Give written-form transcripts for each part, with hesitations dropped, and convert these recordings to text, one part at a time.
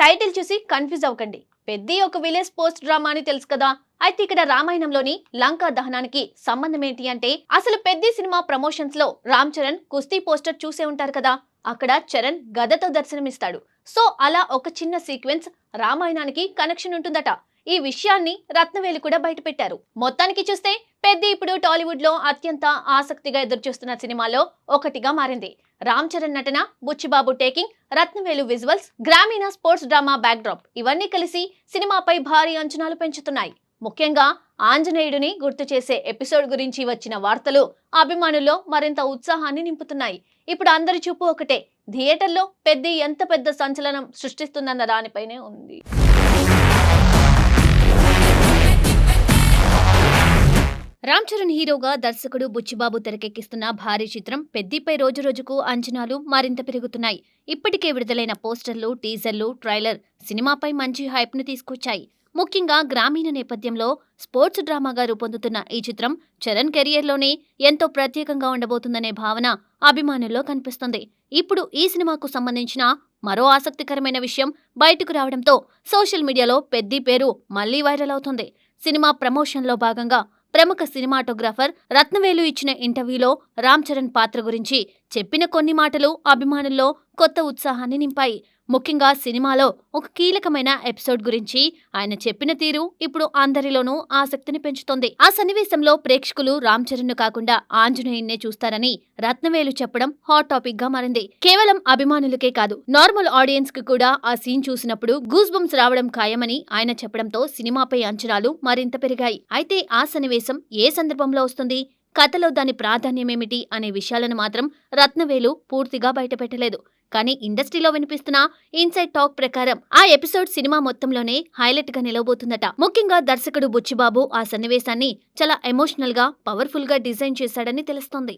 Title చూసి confuse అవ్వకండి. పెద్ది ఒక విలేజ్ పోస్ట్ డ్రామా అని తెలుసు కదా. అయితే ఇక్కడ రామాయణంలోని లంకా దహనానికి సంబంధం ఏంటి అంటే, అసలు పెద్ది సినిమా ప్రమోషన్స్ లో రామ్ చరణ్ కుస్తీ పోస్టర్ చూసే ఉంటారు కదా. అక్కడ చరణ్ గదతో దర్శనమిస్తాడు. సో అలా ఒక చిన్న సీక్వెన్స్ రామాయణానికి కనెక్షన్ ఉంటుందట. ఈ విషయాన్ని రత్నవేలు కూడా బయటపెట్టారు. మొత్తానికి చూస్తే పెద్ది ఇప్పుడు టాలీవుడ్ లో అత్యంత ఆసక్తిగా ఎదురుచూస్తున్న సినిమాలో ఒకటిగా మారింది. రామ్ చరణ్ నటన, బుచ్చిబాబు టేకింగ్, రత్నవేలు విజువల్స్, గ్రామీణ స్పోర్ట్స్ డ్రామా బ్యాక్డ్రాప్ ఇవన్నీ కలిసి సినిమాపై భారీ అంచనాలు పెంచుతున్నాయి. ముఖ్యంగా ఆంజనేయుడిని గుర్తు చేసే ఎపిసోడ్ గురించి వచ్చిన వార్తలు అభిమానుల్లో మరింత ఉత్సాహాన్ని నింపుతున్నాయి. ఇప్పుడు అందరి చూపు ఒకటే, థియేటర్లో పెద్ది ఎంత పెద్ద సంచలనం సృష్టిస్తుందన్న దానిపైనే ఉంది. రామ్ చరణ్ హీరోగా దర్శకుడు బుచ్చిబాబు తెరకెక్కిస్తున్న భారీ చిత్రం పెద్దిపై రోజురోజుకు అంచనాలు మరింత పెరుగుతున్నాయి. ఇప్పటికే విడుదలైన పోస్టర్లు, టీజర్లు, ట్రైలర్ సినిమాపై మంచి హైప్ ను తీసుకొచ్చాయి. ముఖ్యంగా గ్రామీణ నేపథ్యంలో స్పోర్ట్స్ డ్రామాగా రూపొందుతున్న ఈ చిత్రం చరణ్ కెరియర్లోనే ఎంతో ప్రత్యేకంగా ఉండబోతుందనే భావన అభిమానుల్లో కనిపిస్తుంది. ఇప్పుడు ఈ సినిమాకు సంబంధించిన మరో ఆసక్తికరమైన విషయం బయటకు రావడంతో సోషల్ మీడియాలో పెద్ది పేరు మళ్లీ వైరల్ అవుతుంది. సినిమా ప్రమోషన్లో భాగంగా ప్రముఖ సినిమాటోగ్రాఫర్ రత్నవేలు ఇచ్చిన ఇంటర్వ్యూలో రామ్ చరణ్ పాత్ర గురించి చెప్పిన కొన్ని మాటలు అభిమానుల్లో కొత్త ఉత్సాహాన్ని నింపాయి. ముఖ్యంగా సినిమాలో ఒక కీలకమైన ఎపిసోడ్ గురించి ఆయన చెప్పిన తీరు ఇప్పుడు అందరిలోనూ ఆసక్తిని పెంచుతోంది. ఆ సన్నివేశంలో ప్రేక్షకులు రామ్ చరణ్ ను కాకుండా ఆంజనేయున్నే చూస్తారని రత్నవేలు చెప్పడం హాట్ టాపిక్ గా మారింది. కేవలం అభిమానులకే కాదు, నార్మల్ ఆడియన్స్ కి కూడా ఆ సీన్ చూసినప్పుడు గూస్ బంప్స్ రావడం ఖాయమని ఆయన చెప్పడంతో సినిమాపై అంచనాలు మరింత పెరిగాయి. అయితే ఆ సన్నివేశం ఏ సందర్భంలో వస్తుంది, కథలో దాని ప్రాధాన్యమేమిటి అనే విషయాలను మాత్రం రత్నవేలు పూర్తిగా బయటపెట్టలేదు. కానీ ఇండస్ట్రీలో వినిపిస్తున్న ఇన్సైడ్ టాక్ ప్రకారం ఆ ఎపిసోడ్ సినిమా మొత్తంలోనే హైలైట్ గా నిలవబోతుందట. ముఖ్యంగా దర్శకుడు బుచ్చిబాబు ఆ సన్నివేశాన్ని చాలా ఎమోషనల్ గా, పవర్ఫుల్ గా డిజైన్ చేశాడని తెలుస్తోంది.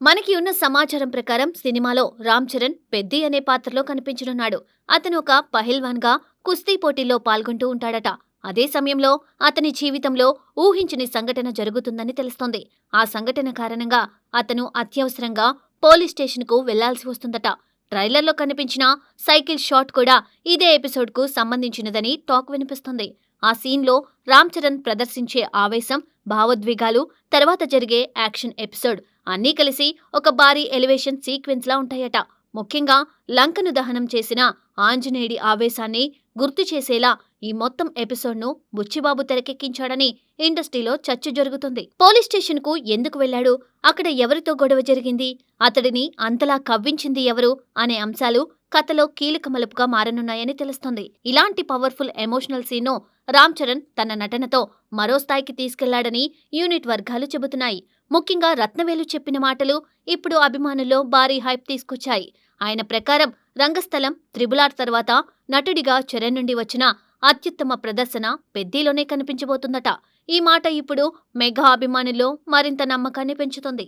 మనకి ఉన్న సమాచారం ప్రకారం సినిమాలో రామ్ చరణ్ పెద్ది అనే పాత్రలో కనిపించనున్నాడు. అతను ఒక పహిల్వాన్ గా కుస్తీ పోటీల్లో పాల్గొంటూ ఉంటాడట. అదే సమయంలో అతని జీవితంలో ఊహించని సంఘటన జరుగుతుందని తెలుస్తోంది. ఆ సంఘటన కారణంగా అతను అత్యవసరంగా పోలీస్ స్టేషన్కు వెళ్లాల్సి వస్తుందట. ట్రైలర్లో కనిపించిన సైకిల్ షాట్ కూడా ఇదే ఎపిసోడ్కు సంబంధించినదని టాక్ వినిపిస్తుంది. ఆ సీన్లో రామ్ చరణ్ ప్రదర్శించే ఆవేశం, భావోద్వేగాలు, తర్వాత జరిగే యాక్షన్ ఎపిసోడ్ అన్నీ కలిసి ఒక భారీ ఎలివేషన్ సీక్వెన్స్ లా ఉంటాయట. ముఖ్యంగా లంకను దహనం చేసిన ఆంజనేయుడి ఆవేశాన్ని గుర్తు చేసేలా ఈ మొత్తం ఎపిసోడ్ను బుచ్చిబాబు తెరకెక్కించాడని ఇండస్ట్రీలో చర్చ జరుగుతుంది. పోలీస్ స్టేషన్ కు ఎందుకు వెళ్లాడు, అక్కడ ఎవరితో గొడవ జరిగింది, అతడిని అంతలా కవ్వించింది ఎవరు అనే అంశాలు కథలో కీలక మలుపుగా మారనున్నాయని తెలుస్తోంది. ఇలాంటి పవర్ఫుల్ ఎమోషనల్ సీన్ను రామ్ చరణ్ తన నటనతో మరో స్థాయికి తీసుకెళ్లాడని యూనిట్ వర్గాలు చెబుతున్నాయి. ముఖ్యంగా రత్నవేలు చెప్పిన మాటలు ఇప్పుడు అభిమానుల్లో భారీ హైప్ తీసుకొచ్చాయి. ఆయన ప్రకారం రంగస్థలం, త్రిబుల్-ఆర్ తర్వాత నటుడిగా చరణ్ నుండి వచ్చిన అత్యుత్తమ ప్రదర్శన పెద్దిలోనే కనిపించబోతుందట. ఈ మాట ఇప్పుడు మెగా అభిమానుల్లో మరింత నమ్మకాన్ని పెంచుతుంది.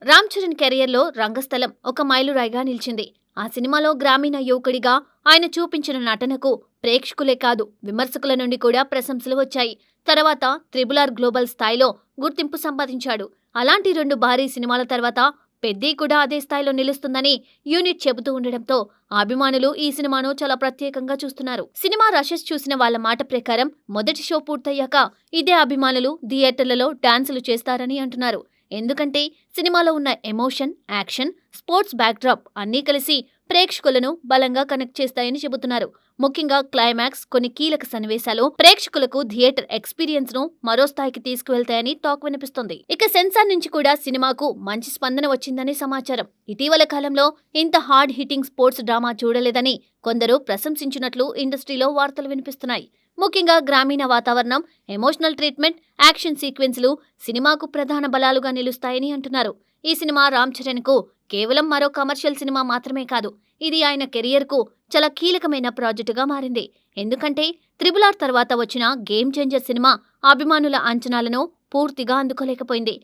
రామ్ చరణ్ కెరియర్లో రంగస్థలం ఒక మైలురాయిగా నిలిచింది. ఆ సినిమాలో గ్రామీణ యువకుడిగా ఆయన చూపించిన నటనకు ప్రేక్షకులే కాదు, విమర్శకుల నుండి కూడా ప్రశంసలు వచ్చాయి. తర్వాత త్రిబుల్-ఆర్ గ్లోబల్ స్థాయిలో గుర్తింపు సంపాదించాడు. అలాంటి 2 భారీ సినిమాల తర్వాత పెద్ది కూడా అదే స్థాయిలో నిలుస్తుందని యూనిట్ చెబుతూ ఉండడంతో అభిమానులు ఈ సినిమాను చాలా ప్రత్యేకంగా చూస్తున్నారు. సినిమా రషెస్ చూసిన వాళ్ల మాట ప్రకారం మొదటి షో పూర్తయ్యాక ఇదే అభిమానులు థియేటర్లలో డాన్సులు చేస్తారని అంటున్నారు. ఎందుకంటే సినిమాలో ఉన్న ఎమోషన్, యాక్షన్, స్పోర్ట్స్ బ్యాక్డ్రాప్ అన్నీ కలిసి ప్రేక్షకులను బలంగా కనెక్ట్ చేస్తాయని చెబుతున్నారు. ముఖ్యంగా క్లైమాక్స్, కొన్ని కీలక సన్నివేశాలు ప్రేక్షకులకు థియేటర్ ఎక్స్పీరియన్స్ ను మరో స్థాయికి తీసుకువెళ్తాయని టాక్ వినిపిస్తుంది. ఇక సెన్సార్ నుంచి కూడా సినిమాకు మంచి స్పందన వచ్చిందని సమాచారం. ఇటీవల కాలంలో ఇంత హార్డ్ హిట్టింగ్ స్పోర్ట్స్ డ్రామా చూడలేదని కొందరు ప్రశంసించినట్లు ఇండస్ట్రీలో వార్తలు వినిపిస్తున్నాయి. ముఖ్యంగా గ్రామీణ వాతావరణం, ఎమోషనల్ ట్రీట్మెంట్, యాక్షన్ సీక్వెన్స్లు సినిమాకు ప్రధాన బలాలుగా నిలుస్తాయని అంటున్నారు. ఈ సినిమా రామ్ చరణ్ కు కేవలం మరో కమర్షియల్ సినిమా మాత్రమే కాదు, ఇది ఆయన కెరియర్ కు చాలా కీలకమైన ప్రాజెక్టుగా మారింది. ఎందుకంటే త్రిబుల్-ఆర్ తర్వాత వచ్చిన గేమ్ చేంజర్ సినిమా అభిమానుల అంచనాలను పూర్తిగా అందుకోలేకపోయింది.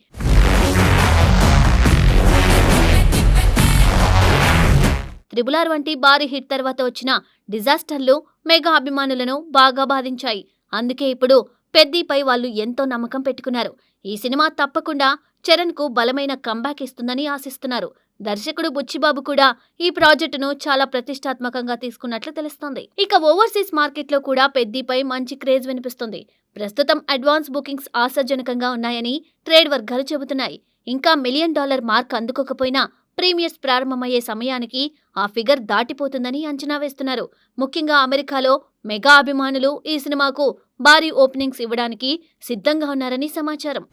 త్రిబుల్-ఆర్ వంటి భారీ హిట్ తర్వాత వచ్చిన డిజాస్టర్లు మెగా అభిమానులను బాగా బాధించాయి. అందుకే ఇప్పుడు పెద్దిపై వాళ్ళు ఎంతో నమ్మకం పెట్టుకున్నారు. ఈ సినిమా తప్పకుండా చరణ్కు బలమైన కంబ్యాక్ ఇస్తుందని ఆశిస్తున్నారు. దర్శకుడు బుచ్చిబాబు కూడా ఈ ప్రాజెక్టును చాలా ప్రతిష్టాత్మకంగా తీసుకున్నట్లు తెలుస్తోంది. ఇక ఓవర్సీస్ మార్కెట్లో కూడా పెద్దిపై మంచి క్రేజ్ వినిపిస్తుంది. ప్రస్తుతం అడ్వాన్స్ బుకింగ్స్ ఆశాజనకంగా ఉన్నాయని ట్రేడ్ వర్గాలు చెబుతున్నాయి. ఇంకా $1 మిలియన్ మార్క్ అందుకోకపోయినా ప్రీమియర్స్ ప్రారంభమయ్యే సమయానికి ఆ ఫిగర్ దాటిపోతుందని అంచనా వేస్తున్నారు. ముఖ్యంగా అమెరికాలో మెగా అభిమానులు ఈ సినిమాకు భారీ ఓపెనింగ్స్ ఇవ్వడానికి సిద్ధంగా ఉన్నారని సమాచారం.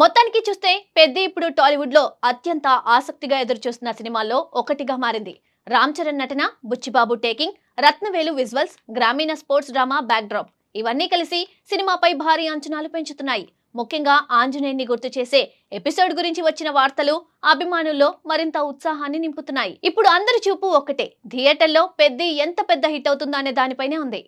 మొత్తానికి చూస్తే పెద్ది ఇప్పుడు టాలీవుడ్ లో అత్యంత ఆసక్తిగా ఎదురుచూస్తున్న సినిమాల్లో ఒకటిగా మారింది. రామ్ చరణ్ నటన, బుచ్చిబాబు టేకింగ్, రత్నవేలు విజువల్స్, గ్రామీణ స్పోర్ట్స్ డ్రామా బ్యాక్డ్రాప్ ఇవన్నీ కలిసి సినిమాపై భారీ అంచనాలు పెంచుతున్నాయి. ముఖ్యంగా ఆంజనేయుని గుర్తు చేసే ఎపిసోడ్ గురించి వచ్చిన వార్తలు అభిమానుల్లో మరింత ఉత్సాహాన్ని నింపుతున్నాయి. ఇప్పుడు అందరి చూపు ఒక్కటే, థియేటర్లో పెద్ది ఎంత పెద్ద హిట్ అవుతుందో అనే దానిపైనే ఉంది.